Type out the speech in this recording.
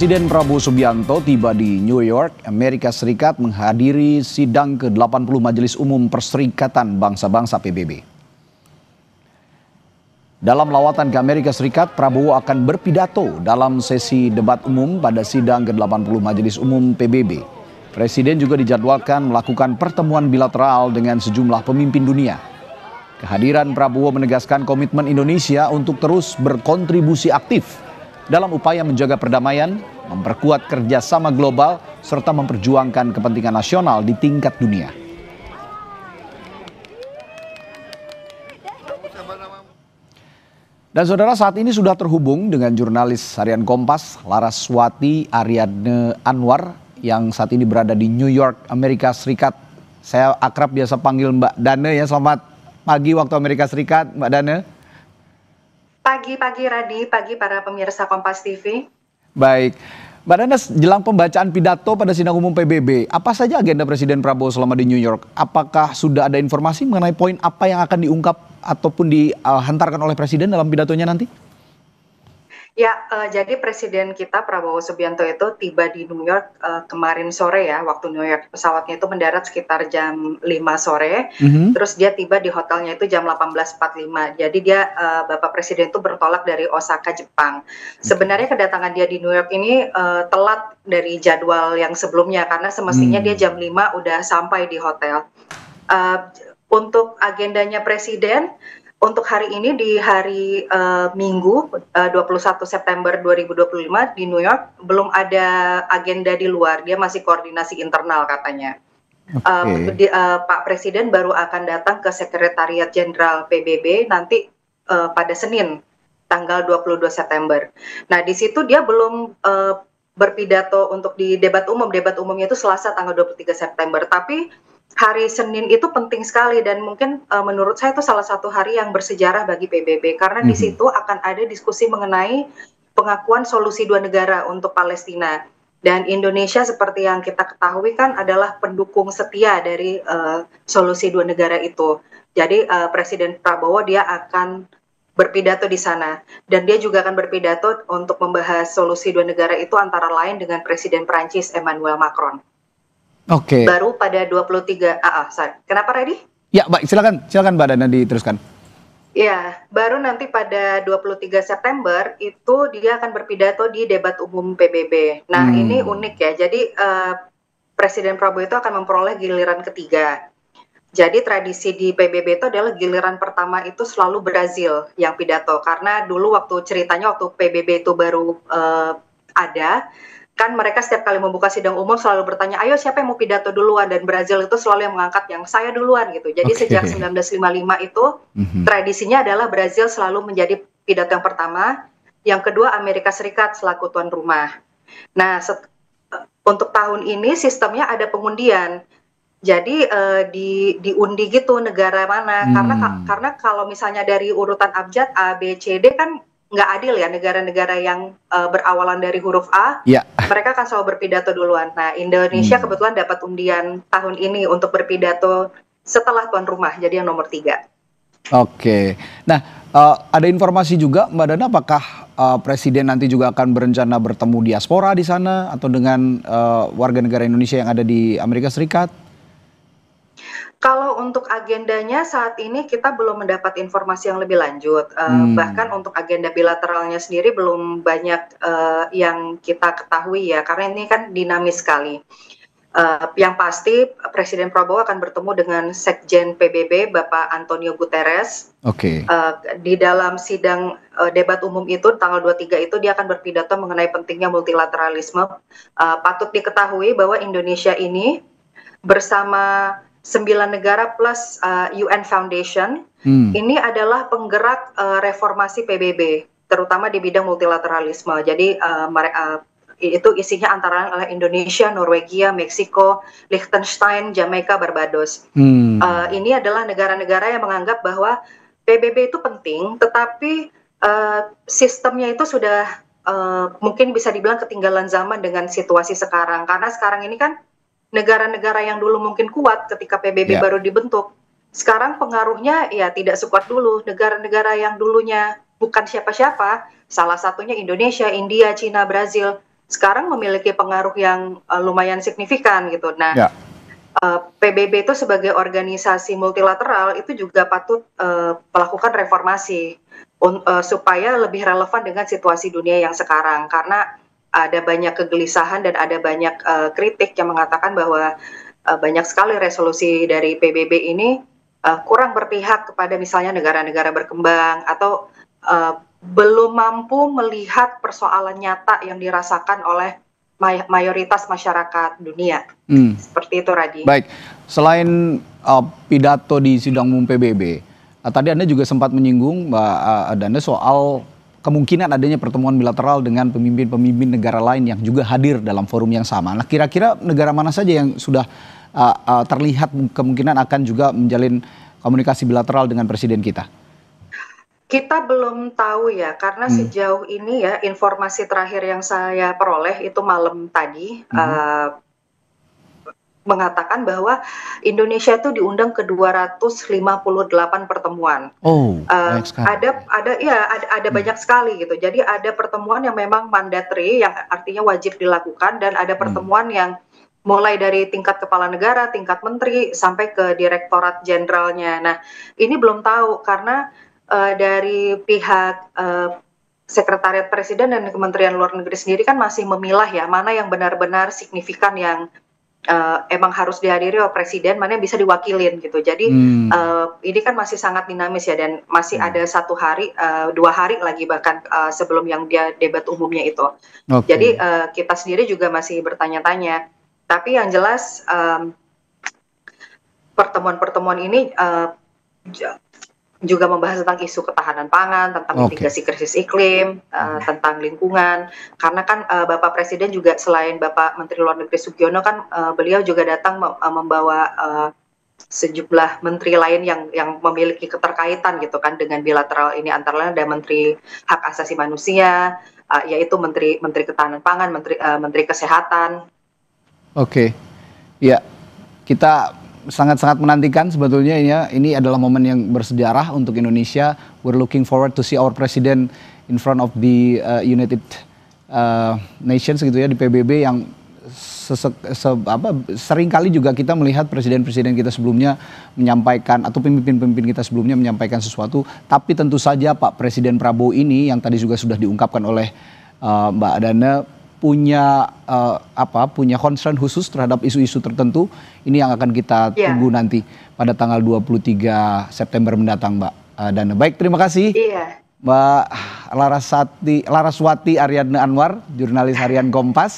Presiden Prabowo Subianto tiba di New York, Amerika Serikat menghadiri sidang ke-80 Majelis Umum Perserikatan Bangsa-Bangsa PBB. Dalam lawatan ke Amerika Serikat, Prabowo akan berpidato dalam sesi debat umum pada sidang ke-80 Majelis Umum PBB. Presiden juga dijadwalkan melakukan pertemuan bilateral dengan sejumlah pemimpin dunia. Kehadiran Prabowo menegaskan komitmen Indonesia untuk terus berkontribusi aktif dalam upaya menjaga perdamaian, memperkuat kerjasama global, serta memperjuangkan kepentingan nasional di tingkat dunia. Dan saudara, saat ini sudah terhubung dengan jurnalis harian Kompas, Laraswati Ariadne Anwar, yang saat ini berada di New York, Amerika Serikat. Saya akrab biasa panggil Mbak Dane ya, selamat pagi waktu Amerika Serikat, Mbak Dane. Pagi Radi, pagi para pemirsa Kompas TV. Baik, Mbak Dane, jelang pembacaan pidato pada sidang umum PBB, apa saja agenda Presiden Prabowo selama di New York? Apakah sudah ada informasi mengenai poin apa yang akan diungkap ataupun dihantarkan oleh Presiden dalam pidatonya nanti? Ya, jadi Presiden kita Prabowo Subianto itu tiba di New York kemarin sore ya, waktu New York. Pesawatnya itu mendarat sekitar jam 5 sore, terus dia tiba di hotelnya itu jam 18.45. Jadi dia, Bapak Presiden itu bertolak dari Osaka, Jepang. Sebenarnya kedatangan dia di New York ini telat dari jadwal yang sebelumnya, karena semestinya dia jam 5 udah sampai di hotel. Untuk agendanya Presiden, untuk hari ini di hari Minggu 21 September 2025 di New York belum ada agenda di luar, dia masih koordinasi internal katanya. Pak Presiden baru akan datang ke Sekretariat Jenderal PBB nanti pada Senin tanggal 22 September. Nah, di situ dia belum berpidato untuk di debat umum. Debat umumnya itu Selasa tanggal 23 September, tapi hari Senin itu penting sekali dan mungkin menurut saya itu salah satu hari yang bersejarah bagi PBB karena di situ akan ada diskusi mengenai pengakuan solusi dua negara untuk Palestina, dan Indonesia seperti yang kita ketahui kan adalah pendukung setia dari solusi dua negara itu. Jadi Presiden Prabowo dia akan berpidato di sana dan dia juga akan berpidato untuk membahas solusi dua negara itu antara lain dengan Presiden Prancis Emmanuel Macron. Oke. Baru pada 23, kenapa Reddy? Ya, baik, silakan Mbak Dana diteruskan. Ya, baru nanti pada 23 September itu dia akan berpidato di debat umum PBB. Nah, ini unik ya. Jadi Presiden Prabowo itu akan memperoleh giliran ketiga. Jadi tradisi di PBB itu adalah giliran pertama itu selalu Brazil yang pidato, karena dulu waktu ceritanya waktu PBB itu baru ada, kan mereka setiap kali membuka sidang umum selalu bertanya, ayo siapa yang mau pidato duluan, dan Brazil itu selalu yang mengangkat yang saya duluan gitu. Jadi sejak 1955 itu tradisinya adalah Brazil selalu menjadi pidato yang pertama, yang kedua Amerika Serikat selaku tuan rumah. Nah, untuk tahun ini sistemnya ada pengundian. Jadi diundi gitu negara mana, karena kalau misalnya dari urutan abjad A, B, C, D kan nggak adil ya, negara-negara yang berawalan dari huruf A, mereka akan selalu berpidato duluan. Nah, Indonesia kebetulan dapat undian tahun ini untuk berpidato setelah tuan rumah, jadi yang nomor 3. Oke, nah ada informasi juga Mbak Dana, apakah Presiden nanti juga akan berencana bertemu diaspora di sana atau dengan warga negara Indonesia yang ada di Amerika Serikat? Kalau untuk agendanya saat ini kita belum mendapat informasi yang lebih lanjut. Bahkan untuk agenda bilateralnya sendiri belum banyak yang kita ketahui ya, karena ini kan dinamis sekali. Yang pasti Presiden Prabowo akan bertemu dengan Sekjen PBB Bapak Antonio Guterres. Di dalam sidang debat umum itu tanggal 23 itu dia akan berpidato mengenai pentingnya multilateralisme. Patut diketahui bahwa Indonesia ini bersama 9 negara plus UN Foundation, ini adalah penggerak reformasi PBB, terutama di bidang multilateralisme. Jadi itu isinya antara lain Indonesia, Norwegia, Meksiko, Liechtenstein, Jamaika, Barbados. Ini adalah negara-negara yang menganggap bahwa PBB itu penting, tetapi sistemnya itu sudah mungkin bisa dibilang ketinggalan zaman dengan situasi sekarang. Karena sekarang ini kan negara-negara yang dulu mungkin kuat ketika PBB baru dibentuk, sekarang pengaruhnya ya tidak sekuat dulu. Negara-negara yang dulunya bukan siapa-siapa, salah satunya Indonesia, India, Cina, Brazil, sekarang memiliki pengaruh yang lumayan signifikan gitu. Nah, Ya. PBB itu sebagai organisasi multilateral itu juga patut melakukan reformasi supaya lebih relevan dengan situasi dunia yang sekarang, karena ada banyak kegelisahan dan ada banyak kritik yang mengatakan bahwa banyak sekali resolusi dari PBB ini kurang berpihak kepada misalnya negara-negara berkembang atau belum mampu melihat persoalan nyata yang dirasakan oleh mayoritas masyarakat dunia. Seperti itu, Radi. Baik, selain pidato di sidang umum PBB, tadi Anda juga sempat menyinggung Mbak Dana soal kemungkinan adanya pertemuan bilateral dengan pemimpin-pemimpin negara lain yang juga hadir dalam forum yang sama. Nah, kira-kira negara mana saja yang sudah terlihat kemungkinan akan juga menjalin komunikasi bilateral dengan presiden kita? Kita belum tahu ya, karena sejauh ini ya informasi terakhir yang saya peroleh itu malam tadi mengatakan bahwa Indonesia itu diundang ke 258 pertemuan. Oh, banyak sekali. Ada banyak sekali gitu. Jadi ada pertemuan yang memang mandatory yang artinya wajib dilakukan, dan ada pertemuan yang mulai dari tingkat kepala negara, tingkat menteri sampai ke direktorat jenderalnya. Nah, ini belum tahu karena dari pihak Sekretariat Presiden dan Kementerian Luar Negeri sendiri kan masih memilah ya mana yang benar-benar signifikan yang emang harus dihadiri oleh presiden, mana yang bisa diwakilin gitu. Jadi ini kan masih sangat dinamis ya, dan masih ada 1 hari, 2 hari lagi bahkan sebelum yang dia debat umumnya itu. Jadi kita sendiri juga masih bertanya-tanya. Tapi yang jelas pertemuan-pertemuan ini juga membahas tentang isu ketahanan pangan, tentang mitigasi krisis iklim, tentang lingkungan. Karena kan Bapak Presiden juga selain Bapak Menteri Luar Negeri Sugiono kan beliau juga datang membawa sejumlah menteri lain yang memiliki keterkaitan gitu kan dengan bilateral ini, antara lain ada Menteri Hak Asasi Manusia, yaitu Menteri Ketahanan Pangan, Menteri Kesehatan. Ya, kita sangat-sangat menantikan sebetulnya ya. Ini adalah momen yang bersejarah untuk Indonesia. We're looking forward to see our president in front of the United Nations gitu ya, di PBB, yang sering kali juga kita melihat presiden-presiden kita sebelumnya menyampaikan, atau pemimpin-pemimpin kita sebelumnya menyampaikan sesuatu. Tapi tentu saja Pak Presiden Prabowo ini yang tadi juga sudah diungkapkan oleh Mbak Dana punya concern khusus terhadap isu-isu tertentu. Ini yang akan kita tunggu nanti pada tanggal 23 September mendatang, Mbak Dana. Baik, terima kasih Mbak Laraswati Ariadne Anwar, jurnalis harian Kompas.